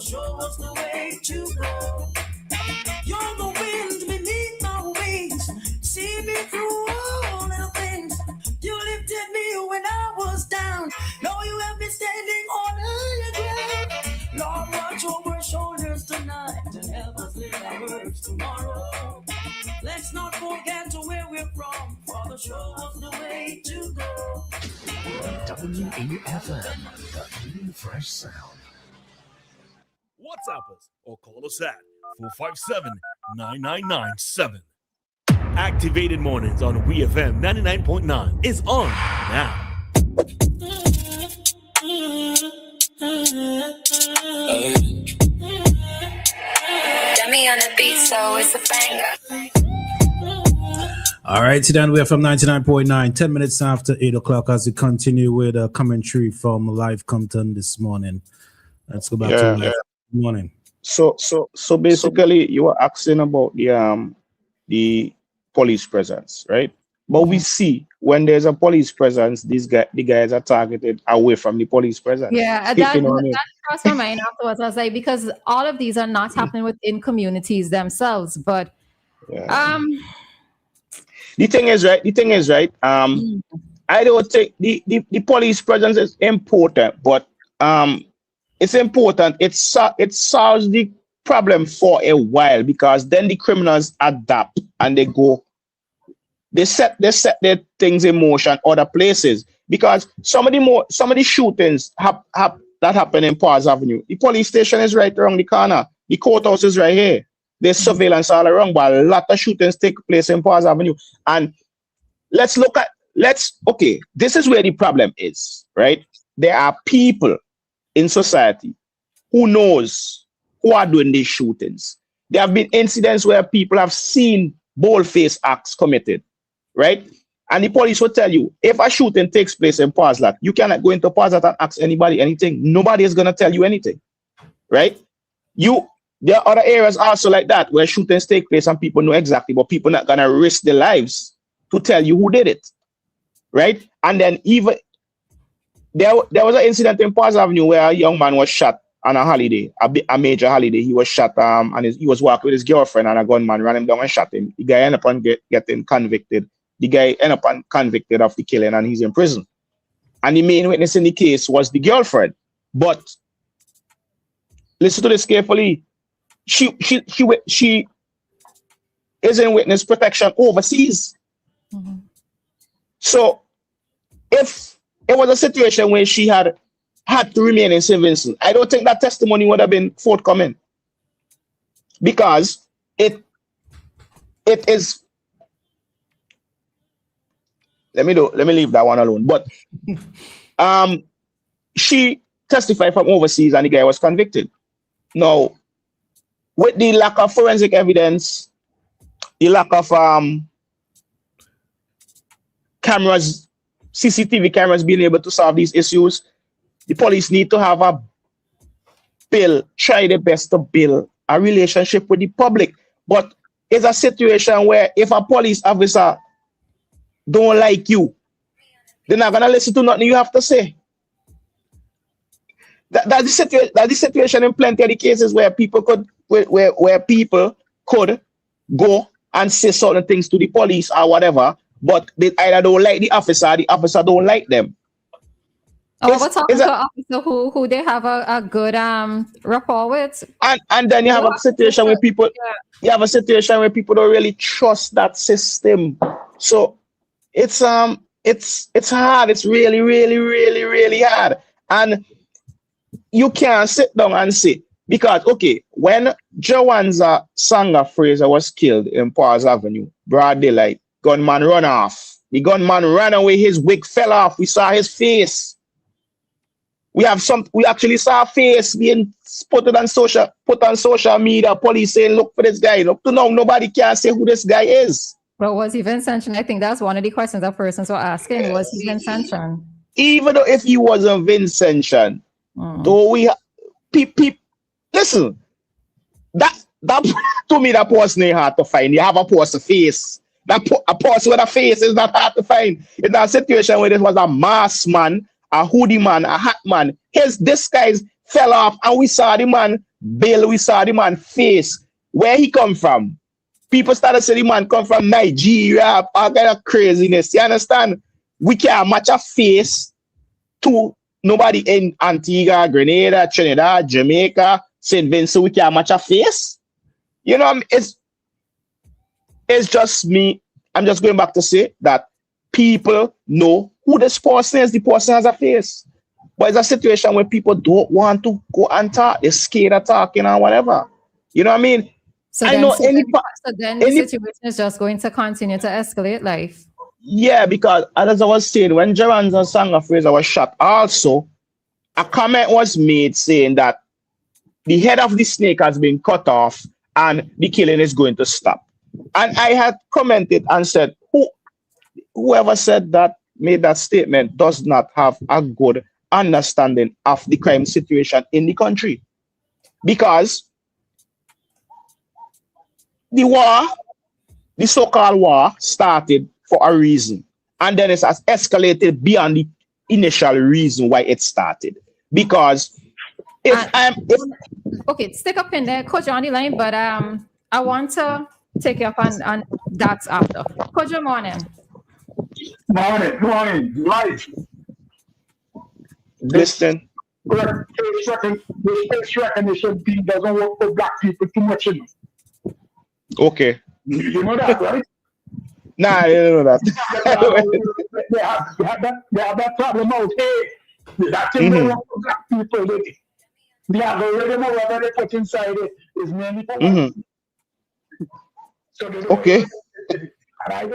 show us the way to go. You're the wind beneath my wings. See me through all little things. You lifted me when I was down. Know you have me standing on higher ground. Lord, watch over shoulders tonight and help us live our words tomorrow. Let's not forget to where we're from, for the show us the way to go. WEFM, the new fresh sound. WhatsApp us or call us at 457-9997. Activated Mornings on WEFM 99.9 is on now. Dummy on the beat, so it's a banger. All right, today on WEFM 99.9, 10 minutes after 8 o'clock as we continue with a commentary from Lyf Compton this morning. Let's go back to Lyf. Good morning. So basically, you were asking about the police presence, right? But we see when there's a police presence, the guys are targeted away from the police presence. Yeah, You know what I mean? that crossed my mind afterwards. I was like, because all of these are not happening within communities themselves, but The thing is, right? I don't think the police presence is important, but it's important. It solves the problem for a while, because then the criminals adapt and they set their things in motion other places. Because some of the shootings that happen in Pars Avenue, the police station is right around the corner. The courthouse is right here. There's surveillance all around, but a lot of shootings take place in Pars Avenue. And this is where the problem is, right? There are people in society who are doing these shootings. There have been incidents where people have seen bold-faced acts committed, right? And the police will tell you, if a shooting takes place in Parslat, you cannot go into Parslat and ask anybody anything. Nobody is going to tell you anything, right? There are other areas also like that where shootings take place and people know exactly, but people not going to risk their lives to tell you who did it, right? And then even there was an incident in Pars Avenue where a young man was shot on a holiday, a major holiday. He was shot and he was walking with his girlfriend, and a gunman ran him down and shot him. The guy ended up getting convicted. The guy ended up convicted of the killing, and he's in prison. And the main witness in the case was the girlfriend. But listen to this carefully. She is in witness protection overseas. Mm-hmm. So if it was a situation where she had to remain in St. Vincent, I don't think that testimony would have been forthcoming, because it is. Let me leave that one alone. But she testified from overseas, and the guy was convicted. Now, with the lack of forensic evidence, the lack of cameras, CCTV cameras being able to solve these issues, the police need to have try their best to build a relationship with the public. But it's a situation where if a police officer don't like you, they're not gonna listen to nothing you have to say. That's the situation in plenty of the cases where people could go and say certain things to the police or whatever, but they either don't like the officer don't like them. What's talking to an officer who they have a good rapport with? And then you have a situation where people don't really trust that system. So it's hard. It's really, really, really, really hard. And you can't sit down and say, because when Jawanza Sanga Fraser was killed in Pars Avenue, broad daylight, gunman run off. The gunman ran away, his wig fell off. We saw his face. We actually saw a face being put on social media, police saying, look for this guy. Look to now, nobody can say who this guy is. But was he Vincentian? I think that's one of the questions that persons were asking. Was he Vincentian? Even though if he wasn't Vincentian, though listen, that to me, that person ain't hard to find. You have a person face. A person with a face is not hard to find. In that situation where it was a mask man, a hoodie man, a hat man, this guys fell off, and we saw the man Bill, we saw the man face. Where he come from? People started saying the man come from Nigeria, all kind of craziness. You understand? We can't match a face to nobody in Antigua, Grenada, Trinidad, Jamaica, St. Vincent. We can't match a face. You know, it's just me. I'm just going back to say that people know who this person is. The person has a face. But it's a situation where people don't want to go and talk. They're scared of talking or whatever. You know what I mean? So then the situation is just going to continue to escalate life. Yeah, because as I was saying, when Gerard and Sanga Fraser was shot, also a comment was made saying that the head of the snake has been cut off and the killing is going to stop. And I had commented and said, whoever said that, made that statement, does not have a good understanding of the crime situation in the country. Because the war, the so-called war, started for a reason. And then it has escalated beyond the initial reason why it started. Because okay, stick up in there, Coach, on the line, but I want to take you up on that after. Coach, good morning. Morning. Life. Listen. The face recognition thing doesn't work for black people too much. Okay. You know that, right? Nah, I didn't know that. they have that problem out here. That thing don't work for black people. The algorithm or whatever they put inside it is mainly for white. So okay. And I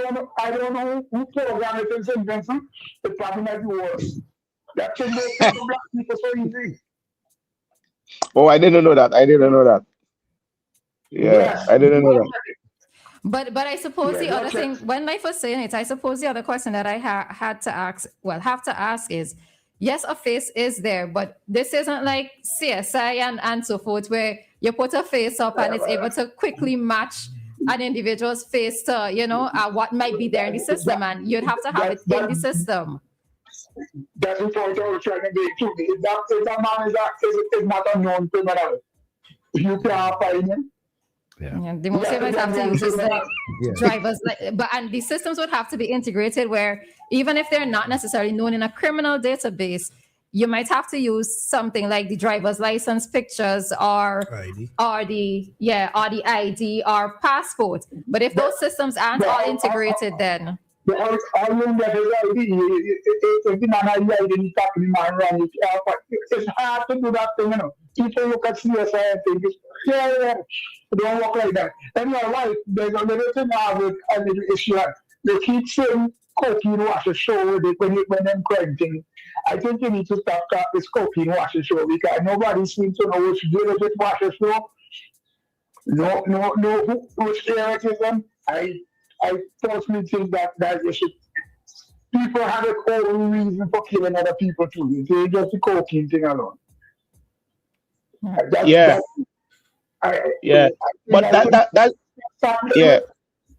don't know who programmed it in St. Vincent. It probably might be worse. That thing makes black people so easy. Oh, I didn't know that. Yeah, yes. I didn't know that. But I suppose the other thing, when Lyf was saying it, I suppose the other question that I have to ask is, yes, a face is there, but this isn't like CSI and so forth, where you put a face up and it's able to quickly match an individual's face to, what might be there in the system, and you'd have to have it in the system. That's the point I was trying to make too. If that man is not a known criminal, you can't find him. Yeah, the most you might have to use is the drivers, and the systems would have to be integrated where even if they're not necessarily known in a criminal database, you might have to use something like the driver's license pictures or the ID or passport. But if those systems aren't all integrated, then all you get is ID. If the man has ID, it's hard to do that thing, People look at CSI and think, it don't work like that. And you're right, there's a little thing I have with a little issue. They keep saying cocaine washer show when them crime thing. I think you need to stop this cocaine washer show because nobody seems to know which day it washer show. No, which area it is on. I personally think that they should. People have their own reason for killing other people too. It's just the cocaine thing alone.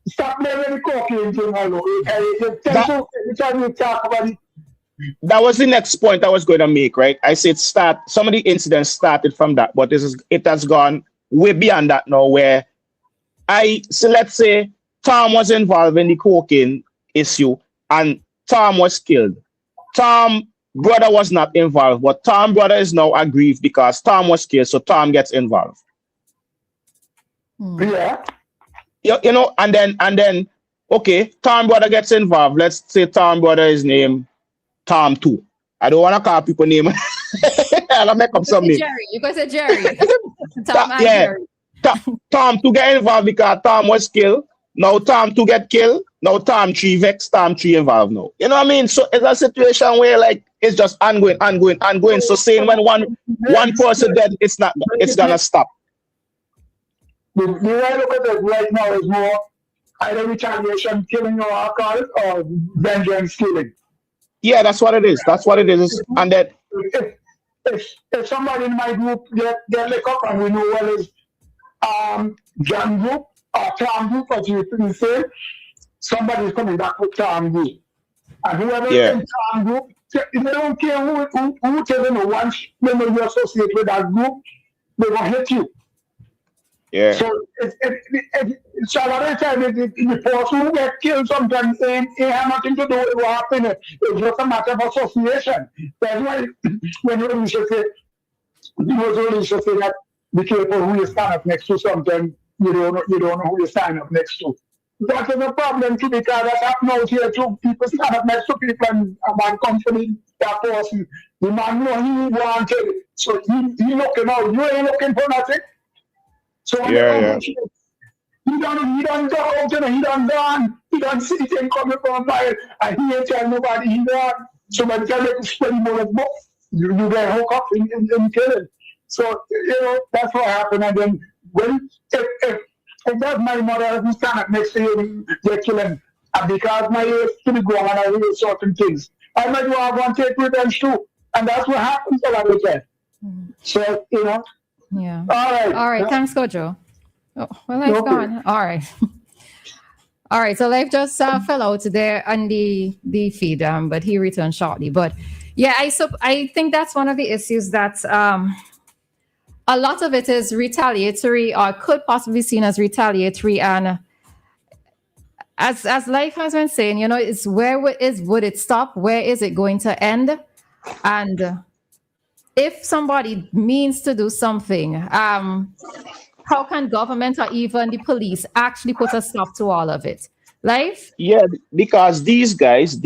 Stop letting the cocaine thing alone. That was the next point I was going to make, right? I said some of the incidents started from that, but it has gone way beyond that now. Where let's say Tom was involved in the cocaine issue and Tom was killed. Tom brother was not involved, but Tom brother is now aggrieved because Tom was killed, so Tom gets involved. Yeah. And then okay, Tom brother gets involved. Let's say Tom brother is named Tom 2. I don't want to call people name. I'll make up some name. Jerry. You can say Jerry. Jerry. Tom 2 get involved because Tom was killed. Now Tom 2 get killed. Now Tom 3 vex, Tom 3 involved now. You know what I mean? So it's a situation where it's just ongoing. So saying when one person dead, it's gonna stop. The way I look at it right now is more either retaliation, killing or alcohol, or vengeance killing. Yeah, that's what it is. And that if somebody in my group get lick up and we know what is John group or Tom group, as you say, somebody's coming back with Tom group. And whoever is in Tom group, they don't care who tells them once when you associate with that group, they're going to hit you. Yeah. So so a lot of times the person who get killed sometimes ain't have nothing to do with what happened. It's just a matter of association. That's why when you say that be careful who you stand up next to, sometimes you don't know who you stand up next to. That is a problem too, because that happens out here too. People stand up next to people and a man comes to that person. The man know he wanted, so he looking out. You ain't looking for nothing. So when he done go out, he done gone. He done see him coming from a mile, and he ain't tell nobody he gone. So by the time they spend more book, you get hooked up in killing. So that's what happened. And then when if that's my mother who stand up next to him, they're killing. And because my age to the ground and I do certain things, I might want to take revenge too. And that's what happens a lot of the time. So Yeah. All right. Thanks, Gojo. Oh, well, Lyf gone. All right. All right. So Lyf just fell out there on the feed, but he returned shortly. But yeah, I think that's one of the issues that a lot of it is retaliatory or could possibly be seen as retaliatory. And as Lyf has been saying, it's would it stop? Where is it going to end? And if somebody means to do something, how can government or even the police actually put a stop to all of it? Lyf? Yeah, because these guys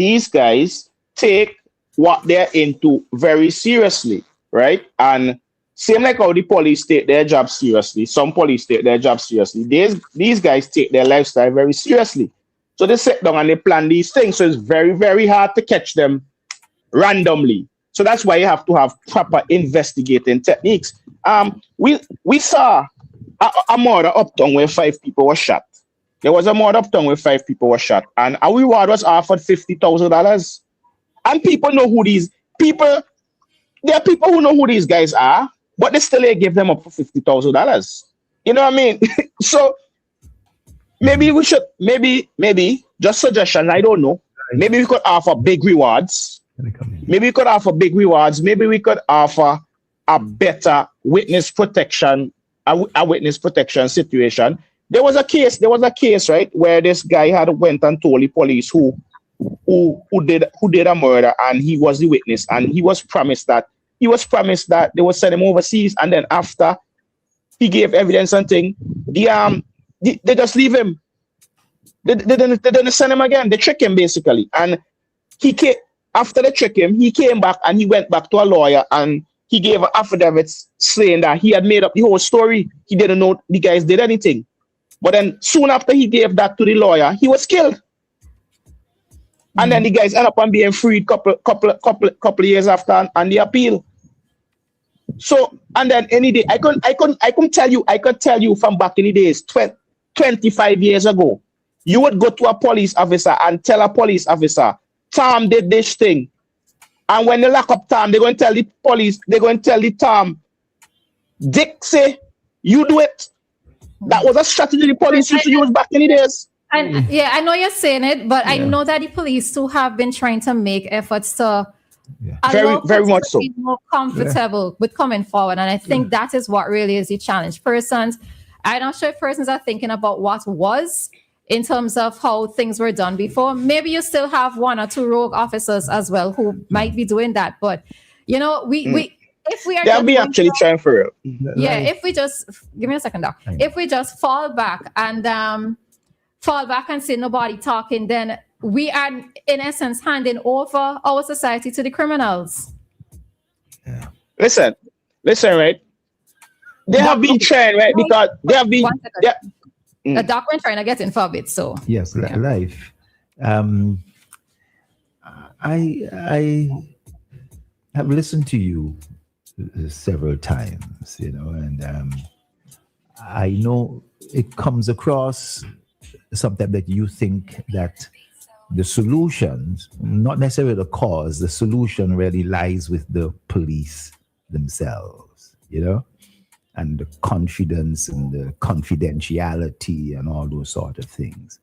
take what they're into very seriously, right? And same like how the police take their job seriously. Some police take their job seriously. These guys take their lifestyle very seriously. So they sit down and they plan these things. So it's very, very hard to catch them randomly. So that's why you have to have proper investigating techniques. We saw a murder uptown where 5 people were shot. There was a murder uptown where 5 people were shot, and a reward was offered $50,000. And people know who these people. There are people who know who these guys are, but they still give them up for $50,000. You know what I mean? So maybe we should, maybe just suggestion. I don't know. Maybe we could offer big rewards. Maybe we could offer big rewards. Maybe we could offer a better witness protection, a witness protection situation. There was a case, right, where this guy had went and told the police who did a murder, and he was the witness, and he was promised that they would send him overseas, and then after he gave evidence and thing, they just leave him. They didn't send him again. They trick him basically, and after they trick him, he came back and he went back to a lawyer and he gave an affidavit saying that he had made up the whole story. He didn't know the guys did anything. But then soon after he gave that to the lawyer, he was killed. And then the guys end up on being freed couple years after on the appeal. So, and then any day, I could tell you from back in the days, 25 years ago, you would go to a police officer and tell a police officer, Tom did this thing. And when they lock up Tom, they're going to tell the police, they're going to tell the Tom, Dick say, you do it. That was a strategy the police used to use back in the days. And yeah, I know you're saying it, but I know that the police too have been trying to make efforts to very much so be more comfortable with coming forward. And I think that is what really is the challenge. I'm not sure if persons are thinking about what was in terms of how things were done before. Maybe you still have 1 or 2 rogue officers as well who might be doing that. But if we are, they'll be actually trying for it. Yeah, if we just give me a second, Doc. If we just fall back and say nobody talking, then we are in essence handing over our society to the criminals. Yeah. Listen, right? They have been trying, right? Because they have been. The document trying to get in for a bit, so yes, Lyf. I have listened to you several times, and I know it comes across something that you think that the solutions, not necessarily the cause, the solution really lies with the police themselves, and the confidence and the confidentiality and all those sort of things.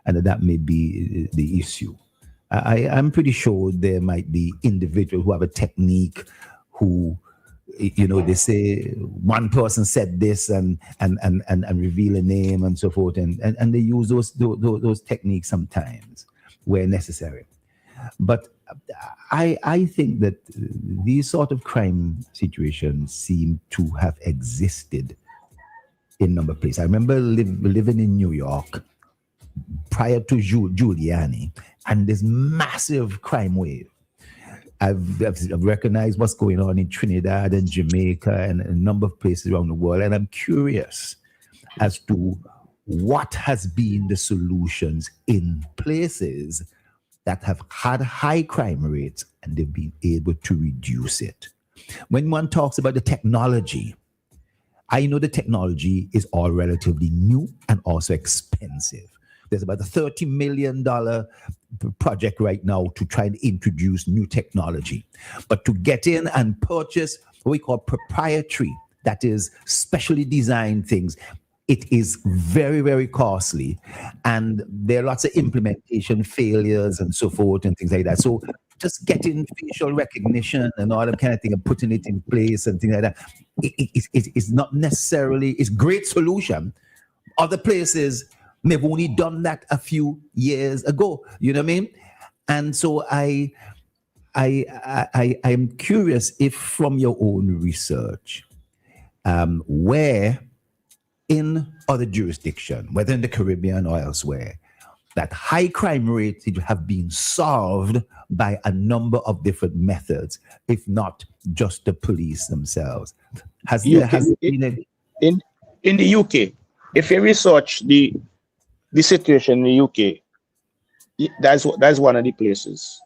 And that may be the issue. I'm pretty sure there might be individuals who have a technique who they say one person said this and reveal a name and so forth, and they use those techniques sometimes where necessary. But I think that these sort of crime situations seem to have existed in a number of places. I remember living in New York prior to Giuliani, and this massive crime wave. I've recognized what's going on in Trinidad and Jamaica and a number of places around the world, and I'm curious as to what has been the solutions in places that have had high crime rates and they've been able to reduce it. When one talks about the technology, I know the technology is all relatively new and also expensive. There's about a $30 million project right now to try and introduce new technology. But to get in and purchase what we call proprietary, that is specially designed things, it is very, very costly. And there are lots of implementation failures and so forth and things like that. So just getting facial recognition and all that kind of thing and putting it in place and things like that, it's not necessarily, it's a great solution. Other places may have only done that a few years ago, you know what I mean? And so I'm curious if from your own research, where in other jurisdictions, whether in the Caribbean or elsewhere, that high crime rates have been solved by a number of different methods, if not just the police themselves. In the UK, if you research the situation in the UK, that's one of the places.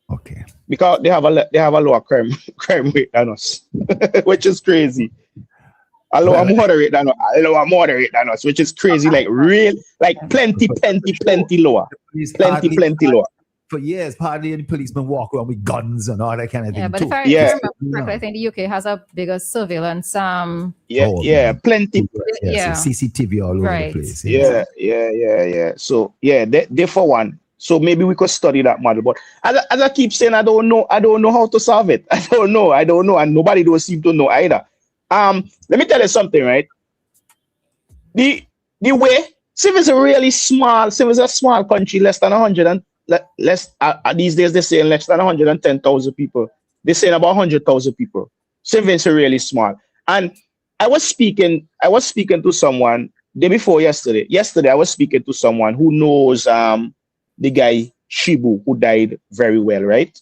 Okay. Because they have a lower crime rate than us, which is crazy. A lower moderate than us, which is crazy. Like plenty lower. Plenty lower. For years, hardly any policemen walk around with guns and all that kind of thing. Yeah, but too. if I remember correctly, I think the UK has a bigger surveillance. Plenty. Yeah. So CCTV all over the place. Yeah. So they for one. So maybe we could study that model. But as I keep saying, I don't know how to solve it. I don't know, and nobody don't seem to know either. Let me tell you something, right? The way, see if it's a small country, less than 100 and these days they're saying less than 110,000 people. They're saying about 100,000 people. See if it's really small. And I was speaking to someone day before yesterday. Yesterday I was speaking to someone who knows the guy Shibu, who died very well, right?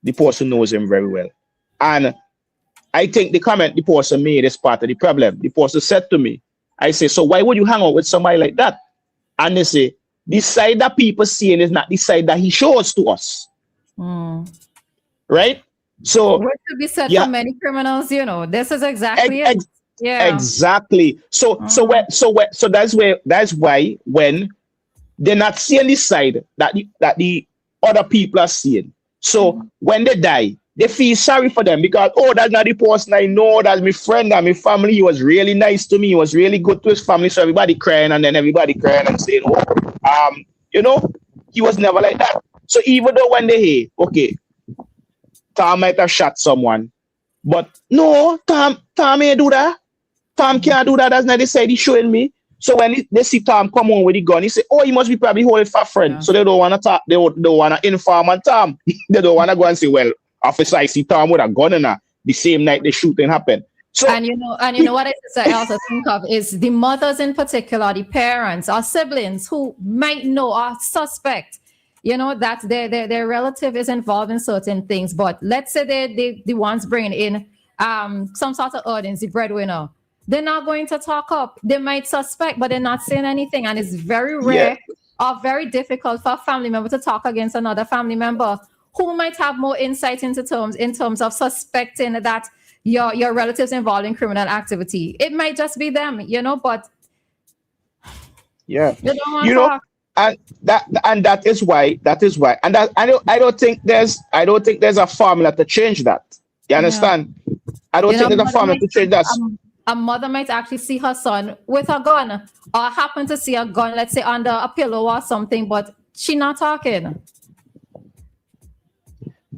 The person knows him very well. And I think the comment the person made is part of the problem. The person said to me, I say, so why would you hang out with somebody like that? And they say, the side that people seeing is not the side that he shows to us. Right? So what could be said for many criminals, this is exactly it. Exactly. So that's why when they're not seeing the side that the other people are seeing. So when they die, they feel sorry for them because, that's not the person I know, that's my friend and my family. He was really nice to me. He was really good to his family. So everybody crying and saying, he was never like that. So even though when they hear, okay, Tom might have shot someone, but no, Tom ain't do that. Tom can't do that. That's not the side he's showing me. So when they see Tom come on with the gun, he say, he must be probably holding for a friend. Yeah. So they don't want to talk. They don't want to inform on Tom. They don't want to go and say, well, officer, I see Tom with a gun in her the same night the shooting happened. So and you know what I also think of is the mothers in particular, the parents or siblings who might know or suspect, that their relative is involved in certain things. But let's say they the ones bringing in some sort of audience, the breadwinner. They're not going to talk up. They might suspect, but they're not saying anything. And it's very rare or very difficult for a family member to talk against another family member who might have more insight in terms of suspecting that your relatives involved in criminal activity. It might just be them, but they don't want to talk. And that is why, and that I don't think there's a formula to change that. You understand? I don't think there's a formula to change that. A mother might actually see her son with a gun or happen to see a gun, let's say under a pillow or something, but she not talking.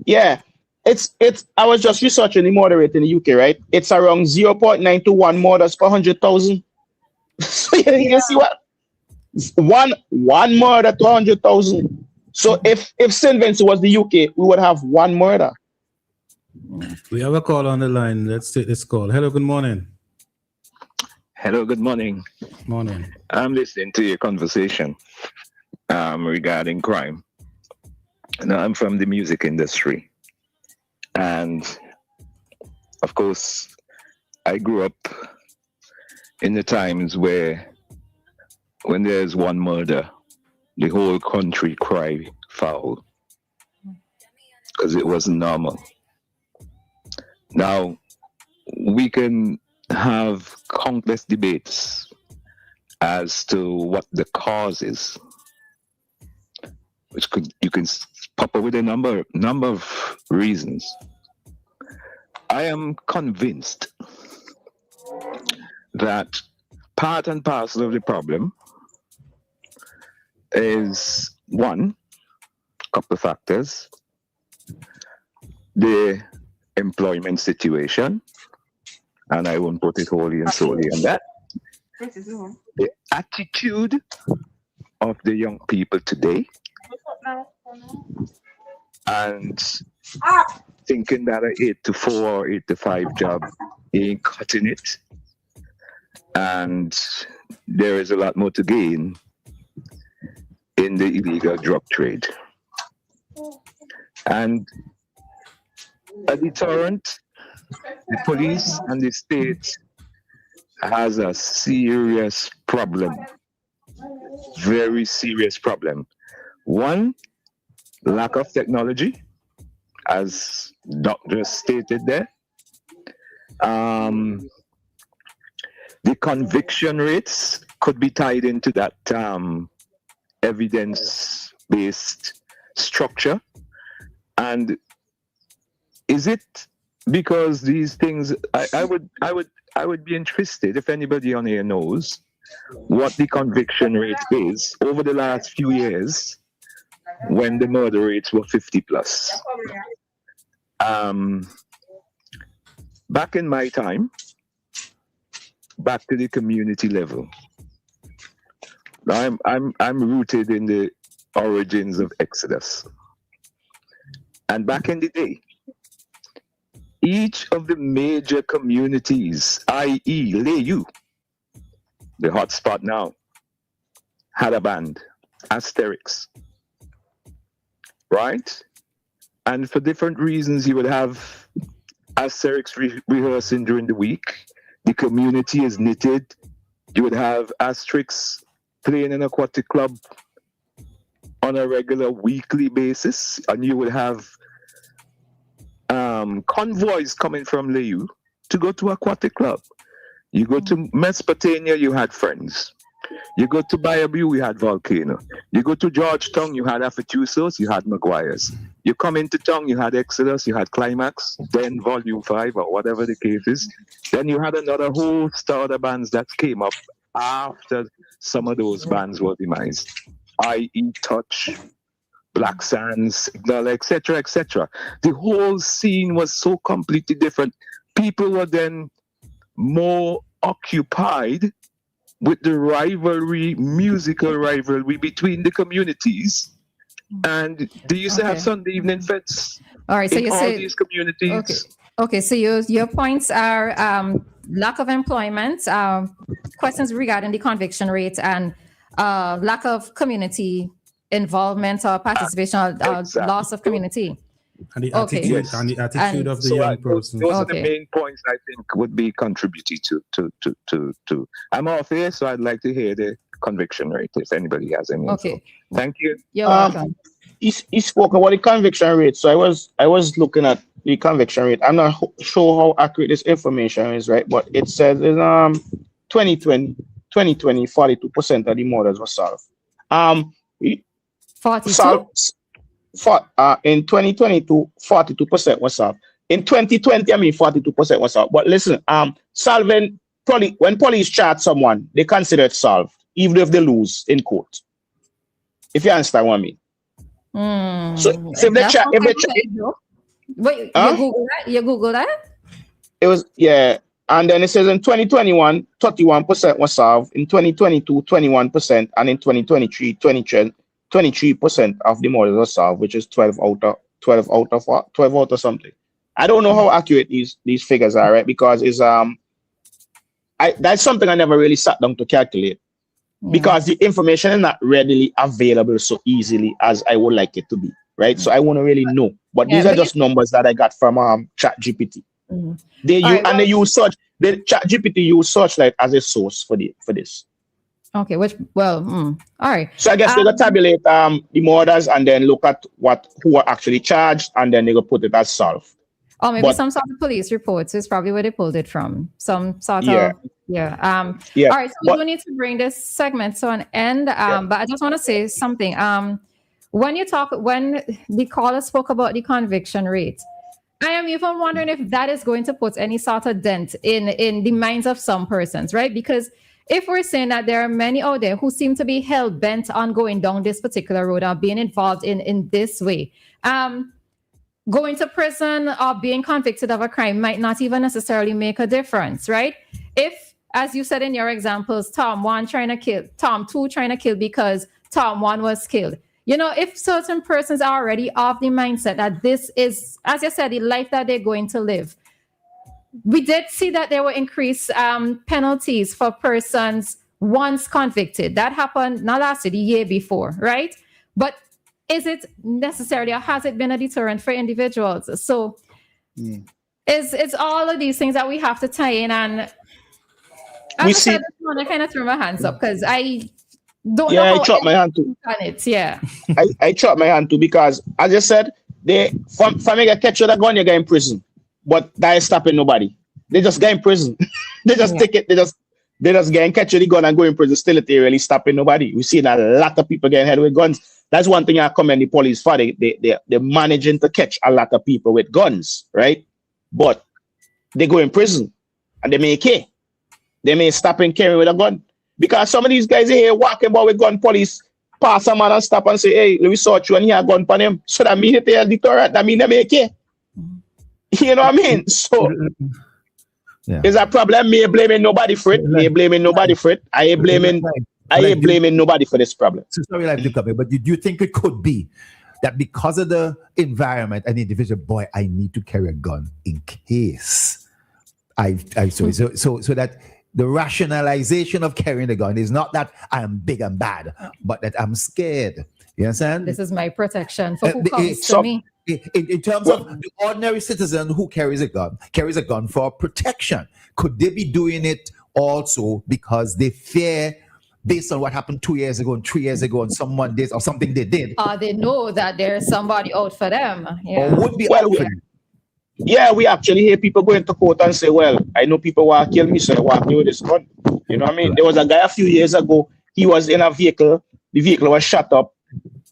Yeah. It's. I was just researching the murder rate in the UK, right? It's around 0.9 to 1 murders per 100,000. So you see what? One murder to 100,000. So if St. Vincent was the UK, we would have one murder. We have a call on the line. Let's take this call. Hello, good morning. Hello, good morning. Morning. I'm listening to your conversation regarding crime. Now, I'm from the music industry. And, of course, I grew up in the times where when there's one murder, the whole country cry foul because it wasn't normal. Now, we can have countless debates as to what the cause is, which you can pop up with a number of reasons. I am convinced that part and parcel of the problem is one, couple of factors: the employment situation, and I won't put it wholly and solely on that. The attitude of the young people today, and thinking that an 8 to 4 or 8 to 5 job ain't cutting it, and there is a lot more to gain in the illegal drug trade. And a deterrent, the police and the state has a serious problem, very serious problem. One, lack of technology, as doctors stated there. The conviction rates could be tied into that evidence-based structure. And is it because these things? I would be interested if anybody on here knows what the conviction rate is over the last few years when the murder rates were 50 plus. Back in my time, back to the community level. I'm rooted in the origins of Exodus. And back in the day, each of the major communities, i.e. Layu, the hotspot now, had a band, Asterix, right? And for different reasons, you would have Asterix rehearsing during the week. The community is knitted. You would have Asterix playing in an aquatic club on a regular weekly basis, and you would have convoys coming from Layu to go to aquatic club. You go to Mesopotamia, you had Friends. You go to Bayaboo, you had Volcano. You go to Georgetown, you had Afetusos, you had Maguires. You come into town, you had Exodus, you had Climax, then Volume 5 or whatever the case is. Then you had another whole star of bands that came up after some of those bands were demised, i.e. Touch, Black Sands, Signal, etc., etc. The whole scene was so completely different. People were then more occupied with the rivalry, musical rivalry between the communities. And they used to have Sunday evening fets. All right, so in you all say these communities. Okay, so your points are lack of employment, questions regarding the conviction rate, and lack of community involvement or participation, or loss of community. And the attitude, and the attitude of the young person. Those are the main points I think would be contributed to. I'm off here, so I'd like to hear the conviction rate if anybody has any. Okay. Thank you. You're welcome. He spoke about the conviction rate, so I was looking at the conviction rate. I'm not sure how accurate this information is, right? But it says in 2020, 42% of the murders were solved. 42? In 2022, 42% was solved. In 2020, 42% was solved. But listen, solving when police charge someone, they consider it solved, even if they lose in court. If you understand what I mean. So if they charge, Wait, you Google that? It was, yeah. And then it says in 2021, 31% was solved. In 2022, 21%. And in 2023, 23% of the murders were solved, which is 12 out of something. I don't know how accurate these figures are, right? Because it's that's something I never really sat down to calculate. Because the information is not readily available so easily as I would like it to be, right? So I want to really know. But these are just numbers that I got from ChatGPT. They use search. The ChatGPT use Searchlight as a source for this. Okay, all right. So I guess they're gonna tabulate the murders and then look at who are actually charged, and then they're gonna put it as solved. Or maybe some sort of police reports is probably where they pulled it from. Some sort of All right, so we do need to bring this segment to an end. But I just want to say something. When the caller spoke about the conviction rate, I am even wondering if that is going to put any sort of dent in the minds of some persons, right? Because if we're saying that there are many out there who seem to be hell bent on going down this particular road or being involved in this way, going to prison or being convicted of a crime might not even necessarily make a difference, right? If, as you said in your examples, Tom 1 trying to kill, Tom 2 trying to kill because Tom 1 was killed. You know, if certain persons are already of the mindset that this is, as you said, the life that they're going to live. We did see that there were increased penalties for persons once convicted. That happened not last year, the year before, right? But is it necessarily, or has it been a deterrent for individuals? So it's all of these things that we have to tie in. And I kind of threw my hands up because I don't know. I chopped my hand too. I chopped my hand too because, as I said, from you catch you that gun, you get in prison. But that is stopping nobody. They just get in prison. They just take it. They just get and catch the gun and go in prison. Still, it really stopping nobody. We see that a lot of people getting hit with guns. That's one thing I commend the police for. They're managing to catch a lot of people with guns, right? But they go in prison and they may care. They may stop and carry with a gun. Because some of these guys here walking about with gun, police pass a man and stop and say, hey, let me sort you and he have a gun on him. So that means they are deterrent. That means they may care. You know what I mean? So is a problem. Me blaming nobody for it. Me blaming nobody for it. I ain't blaming nobody for this problem. So sorry, like to come in, but do you think it could be that because of the environment, an individual, boy, I need to carry a gun in case so that the rationalization of carrying a gun is not that I am big and bad, but that I'm scared. You understand? This is my protection for who comes to me. In terms of the ordinary citizen who carries a gun for protection, could they be doing it also because they fear, based on what happened 2 years ago and 3 years ago, and someone did or something they did? They know that there's somebody out for them. Or would be out for them. Yeah, we actually hear people going to court and say, well, I know people want to kill me, so I walk me with this gun. You know what I mean? There was a guy a few years ago, he was in a vehicle, the vehicle was shut up,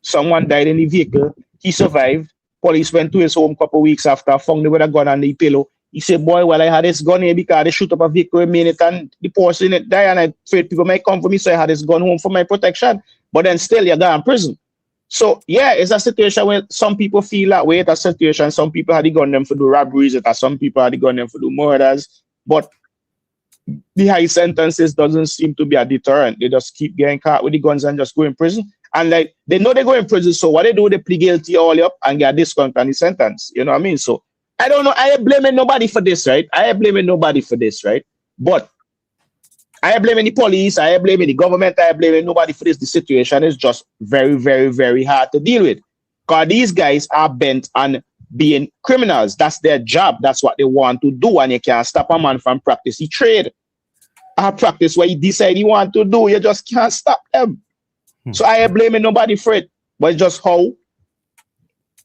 someone died in the vehicle, he survived. Police went to his home a couple of weeks after, found him with a gun on the pillow. He said, boy, well, I had this gun here because they shoot up a vehicle in minute and the person in it died, and I afraid people might come for me, so I had this gun home for my protection. But then still, you're going to prison. So, yeah, it's a situation where some people feel that way. It's a situation, some people had the gun them for do robberies, some people had the gun them for do murders. But the high sentences doesn't seem to be a deterrent. They just keep getting caught with the guns and just go in prison. And like they know they go in prison, so what they do, they plead guilty all up and get a discount on the sentence. You know what I mean? So I don't know. I ain't blaming nobody for this, right? But I ain't blaming the police. I ain't blaming the government. I ain't blaming nobody for this. The situation is just very, very, very hard to deal with. Because these guys are bent on being criminals. That's their job. That's what they want to do. And you can't stop a man from practicing trade. Or practice what he decide he want to do. You just can't stop them. So I ain't blaming nobody for it, but it's just how.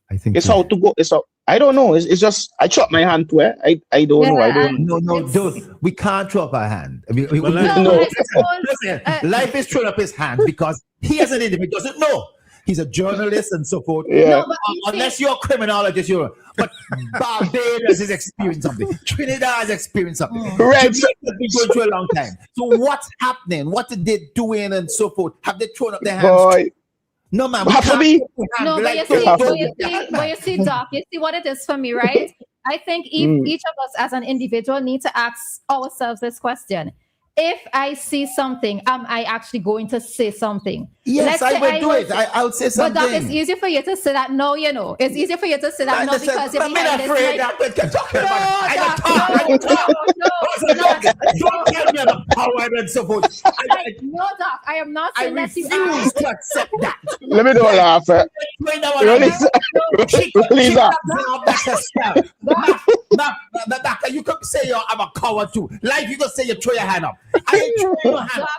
I think it's how to go. It's how, I don't know. It's just I chop my hand to it. I don't know. I don't know. No, we can't chop our hand. I mean, Lyf is throwing up his hand because he as an individual doesn't know. He's a journalist and so forth. Yeah. No, unless you're a criminologist, but Barbados is experiencing something. Trinidad is experiencing something. Right. Jamaica's been going through a long time. So what's happening? What are they doing and so forth? Have they thrown up their hands? Boy, No, man. Have to be. No, but you see, Doc, you see what it is for me, right? I think each of us as an individual need to ask ourselves this question. If I see something, am I actually going to say something? Yes, I would do it. I'll say something. But Doc, it's easier for you to say that no, you know. It's easier for you to say that no because you're behind this. Afraid that we can talk about it. Don't tell me about how I read so much. No, Doc, I am not saying that you refuse to accept that. Let me don't laugh. You could say I'm a coward too. Like you could say you throw your hand up. I ain't throwing your hand up.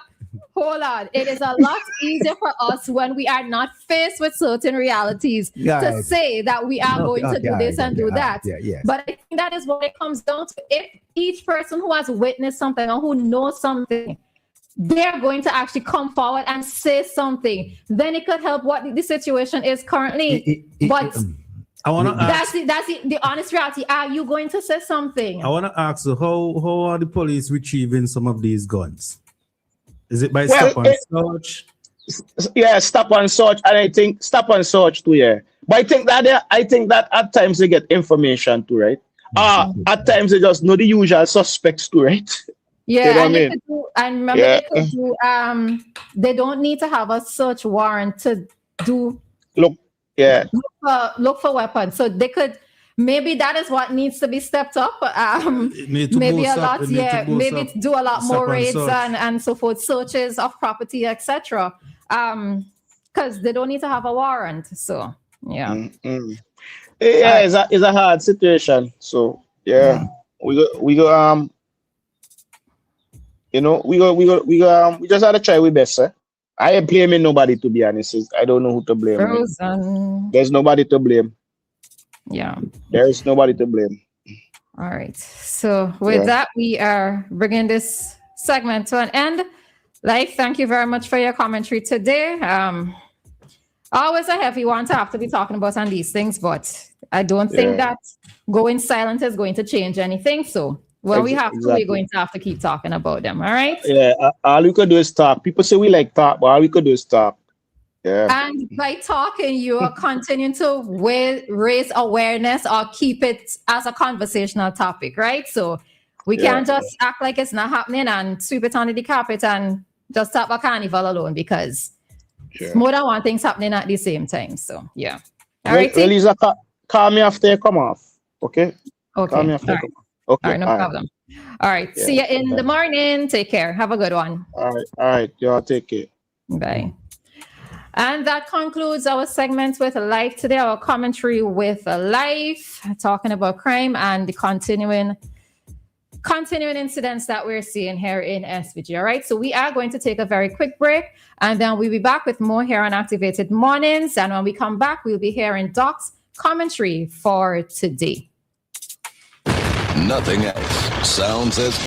Hold on. It is a lot easier for us when we are not faced with certain realities to say that we are going to do this and do that. But I think that is what it comes down to. If each person who has witnessed something or who knows something, they're going to actually come forward and say something, then it could help what the situation is currently. But I want to ask. That's the honest reality. Are you going to say something? I want to ask you, how are the police retrieving some of these guns? Is it by stop and search? Yeah, stop and search, and I think stop and search too. Yeah, but I think that at times they get information too, right? At times they just know the usual suspects too, right? Yeah, you know and what I mean? they could do. They don't need to have a search warrant to do. Look for weapons, so they could. Maybe that is what needs to be stepped up. Maybe a lot, maybe do a lot more raids and so forth, searches of property, etc. Because they don't need to have a warrant. So yeah, it's a hard situation. So yeah, we go. You know, we just had to try our best, sir. I ain't blaming nobody, to be honest. I don't know who to blame. There's nobody to blame. Yeah, there's nobody to blame. All right, so with that, we are bringing this segment to an end. Lyf, thank you very much for your commentary today. Always a heavy one to have to be talking about on these things, but I don't think that going silent is going to change anything. So when we have to, we're going to have to keep talking about them. All right. Yeah, all we could do is talk. People say we like talk, but all we could do is talk. Yeah. And by talking, you are continuing to raise awareness or keep it as a conversational topic, right? So we can't just act like it's not happening and sweep it under the carpet and just talk about carnival alone, because more than one thing's happening at the same time. So yeah. All right. Lisa, call me after you come off. Okay. Okay. Call me after you come off. Okay. All right, no problem. All right. See you in the morning. Take care. Have a good one. All right. Y'all take care. Bye. And that concludes our segment with Lyf today, our commentary with Lyf, talking about crime and the continuing incidents that we're seeing here in SVG. All right, so we are going to take a very quick break, and then we'll be back with more here on Activated Mornings. And when we come back, we'll be hearing Doc's commentary for today. Nothing else sounds as